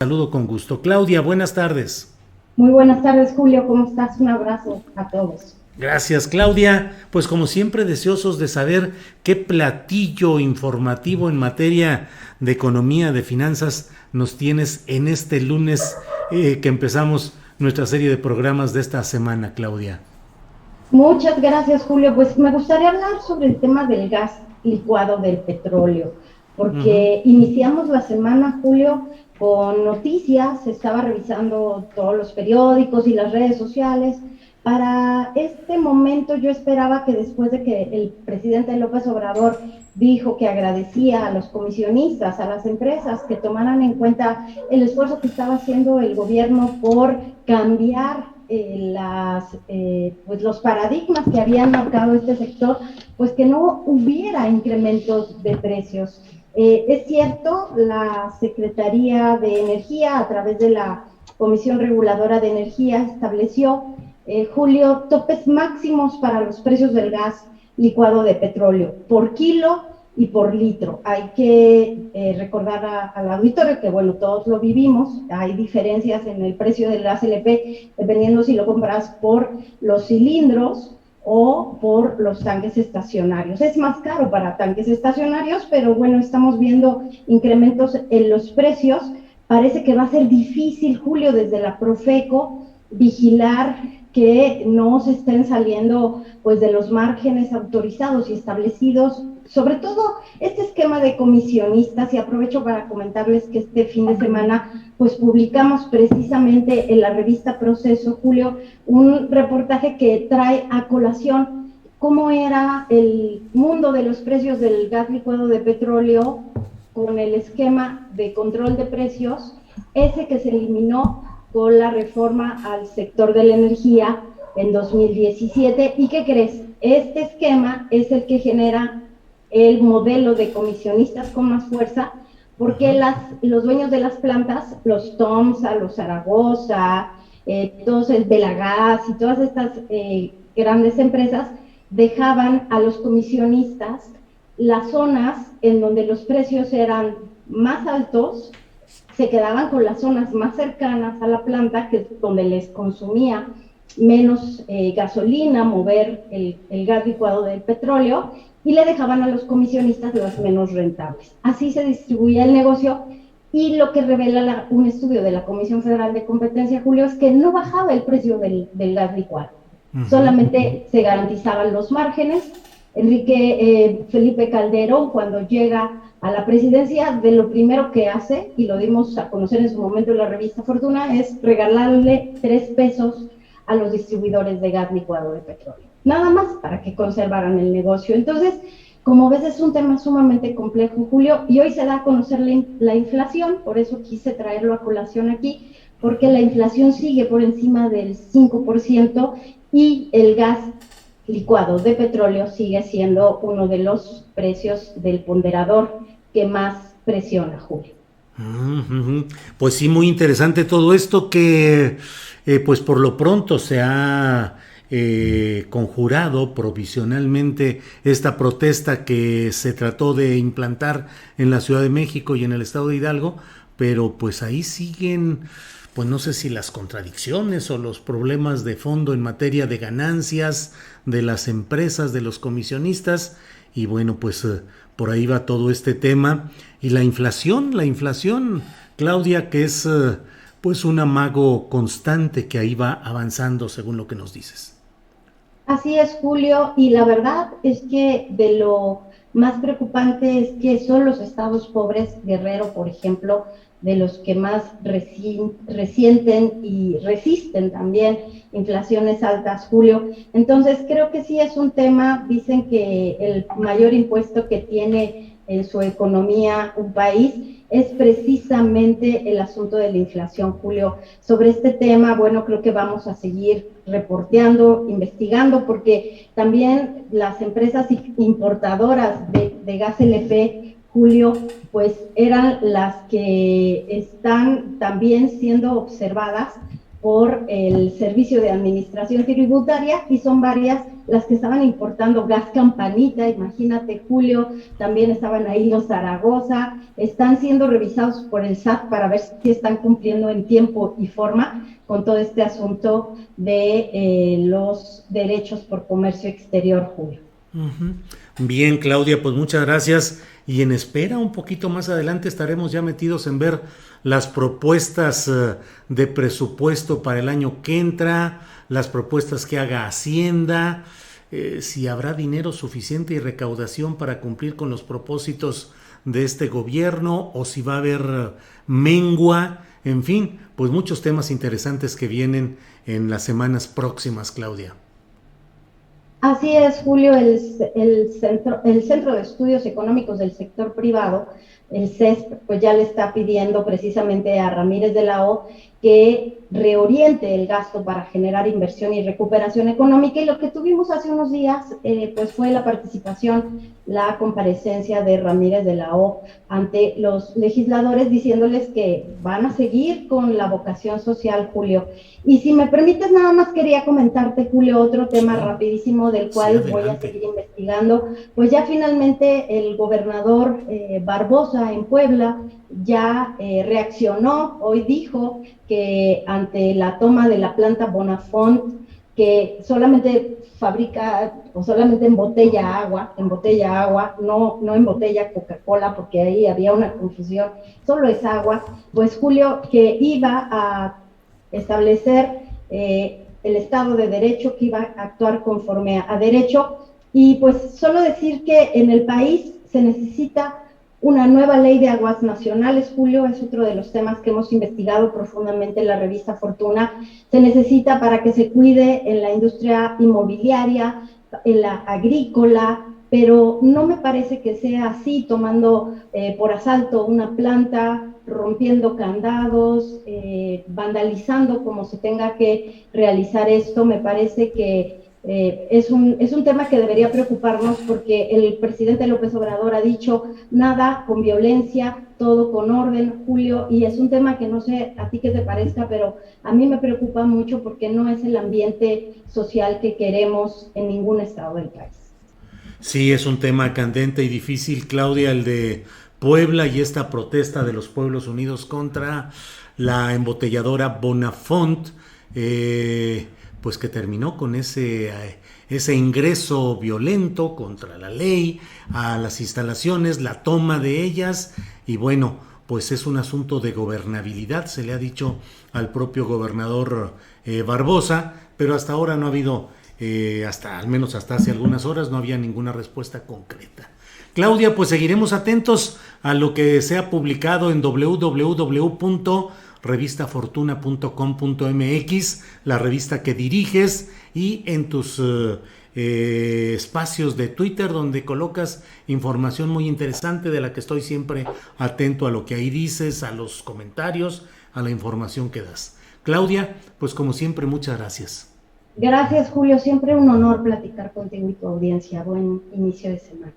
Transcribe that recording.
Saludo con gusto. Claudia, buenas tardes. Muy buenas tardes, Julio. ¿Cómo estás? Un abrazo a todos. Gracias, Claudia. Pues como siempre, deseosos de saber qué platillo informativo en materia de economía, de finanzas, nos tienes en este lunes que empezamos nuestra serie de programas de esta semana, Claudia. Muchas gracias, Julio. Pues me gustaría hablar sobre el tema del gas licuado del petróleo, Ujú. porque iniciamos la semana, Julio, con noticias, se estaba revisando todos los periódicos y las redes sociales. Para este momento yo esperaba que después de que el presidente López Obrador dijo que agradecía a los comisionistas, a las empresas, que tomaran en cuenta el esfuerzo que estaba haciendo el gobierno por cambiar pues los paradigmas que habían marcado este sector, pues que no hubiera incrementos de precios. Es cierto, la Secretaría de Energía, a través de la Comisión Reguladora de Energía, estableció, Julio, topes máximos para los precios del gas licuado de petróleo por kilo y por litro. Hay que recordar al auditorio que, bueno, todos lo vivimos, hay diferencias en el precio del gas LP, dependiendo si lo compras por los cilindros o por los tanques estacionarios. Es más caro para tanques estacionarios, pero bueno, estamos viendo incrementos en los precios. Parece que va a ser difícil, Julio, desde la Profeco, vigilar que no se estén saliendo pues de los márgenes autorizados y establecidos, sobre todo este esquema de comisionistas. Y aprovecho para comentarles que este fin de semana pues publicamos precisamente en la revista Proceso, Julio, un reportaje que trae a colación cómo era el mundo de los precios del gas licuado de petróleo con el esquema de control de precios, ese que se eliminó con la reforma al sector de la energía en 2017. ¿Y qué crees? Este esquema es el que genera el modelo de comisionistas con más fuerza, porque los dueños de las plantas, los Tomsa, los Zaragoza, todos el Belagas y todas estas grandes empresas, dejaban a los comisionistas las zonas en donde los precios eran más altos, se quedaban con las zonas más cercanas a la planta, que es donde les consumía menos gasolina mover el gas licuado del petróleo, y le dejaban a los comisionistas las menos rentables. Así se distribuía el negocio. Y lo que revela un estudio de la Comisión Federal de Competencia, Julio, es que no bajaba el precio del gas licuado, Ujú. solamente se garantizaban los márgenes. Felipe Calderón, cuando llega a la presidencia, de lo primero que hace, y lo dimos a conocer en su momento en la revista Fortuna, es regalarle 3 pesos a los distribuidores de gas licuado de petróleo, nada más para que conservaran el negocio. Entonces, como ves, es un tema sumamente complejo, Julio, y hoy se da a conocer la inflación. Por eso quise traerlo a colación aquí, porque la inflación sigue por encima del 5%, y el gas licuado de petróleo sigue siendo uno de los precios del ponderador que más presiona, Julio. Ujú. Pues sí, muy interesante todo esto que, pues por lo pronto se ha conjurado provisionalmente esta protesta que se trató de implantar en la Ciudad de México y en el estado de Hidalgo, pero pues ahí siguen, pues no sé si las contradicciones o los problemas de fondo en materia de ganancias de las empresas, de los comisionistas, y bueno, pues por ahí va todo este tema. Y la inflación, Claudia, que es pues un amago constante que ahí va avanzando según lo que nos dices. Así es, Julio, y la verdad es que de lo más preocupante es que son los estados pobres, Guerrero, por ejemplo, de los que más resienten y resisten también inflaciones altas, Julio. Entonces, creo que sí es un tema. Dicen que el mayor impuesto que tiene en su economía un país es precisamente el asunto de la inflación, Julio. Sobre este tema, bueno, creo que vamos a seguir reporteando, investigando, porque también las empresas importadoras de gas LP, Julio, pues eran las que están también siendo observadas por el Servicio de Administración Tributaria, y son varias las que estaban importando gas Campanita, imagínate, Julio, también estaban ahí los Zaragoza, están siendo revisados por el SAT para ver si están cumpliendo en tiempo y forma con todo este asunto de los derechos por comercio exterior, Julio. Bien, Claudia, pues muchas gracias. Y en espera, un poquito más adelante estaremos ya metidos en ver las propuestas de presupuesto para el año que entra, las propuestas que haga Hacienda, si habrá dinero suficiente y recaudación para cumplir con los propósitos de este gobierno o si va a haber mengua, en fin, pues muchos temas interesantes que vienen en las semanas próximas, Claudia. Así es, Julio, el Centro de Estudios Económicos del Sector Privado, el CESP, pues ya le está pidiendo precisamente a Ramírez de la O que reoriente el gasto para generar inversión y recuperación económica, y lo que tuvimos hace unos días pues fue la participación, la comparecencia de Ramírez de la O ante los legisladores diciéndoles que van a seguir con la vocación social, Julio. Y si me permites, nada más quería comentarte, Julio, otro tema rapidísimo del cual voy a seguir investigando. Pues ya finalmente el gobernador Barbosa en Puebla ya reaccionó, hoy dijo que ante la toma de la planta Bonafont, que solamente fabrica o solamente embotella agua, no embotella Coca-Cola, porque ahí había una confusión, solo es agua, pues Julio, que iba a establecer el Estado de Derecho, que iba a actuar conforme a derecho, y pues solo decir que en el país se necesita una nueva ley de aguas nacionales, Julio, es otro de los temas que hemos investigado profundamente en la revista Fortuna. Se necesita para que se cuide en la industria inmobiliaria, en la agrícola, pero no me parece que sea así, tomando por asalto una planta, rompiendo candados, vandalizando como se tenga que realizar esto. Me parece que es un tema que debería preocuparnos, porque el presidente López Obrador ha dicho nada con violencia, todo con orden, Julio, y es un tema que no sé a ti qué te parezca, pero a mí me preocupa mucho porque no es el ambiente social que queremos en ningún estado del país. Sí, es un tema candente y difícil, Claudia, el de Puebla y esta protesta de los pueblos unidos contra la embotelladora Bonafont, pues que terminó con ese ingreso violento contra la ley a las instalaciones, la toma de ellas, y bueno, pues es un asunto de gobernabilidad, se le ha dicho al propio gobernador Barbosa, pero hasta ahora no ha habido, al menos hasta hace algunas horas, no había ninguna respuesta concreta. Claudia, pues seguiremos atentos a lo que se ha publicado en www.revistafortuna.com.mx, la revista que diriges, y en tus espacios de Twitter, donde colocas información muy interesante de la que estoy siempre atento a lo que ahí dices, a los comentarios, a la información que das. Claudia, pues como siempre, muchas gracias. Gracias, Julio, siempre un honor platicar contigo y tu audiencia. Buen inicio de semana.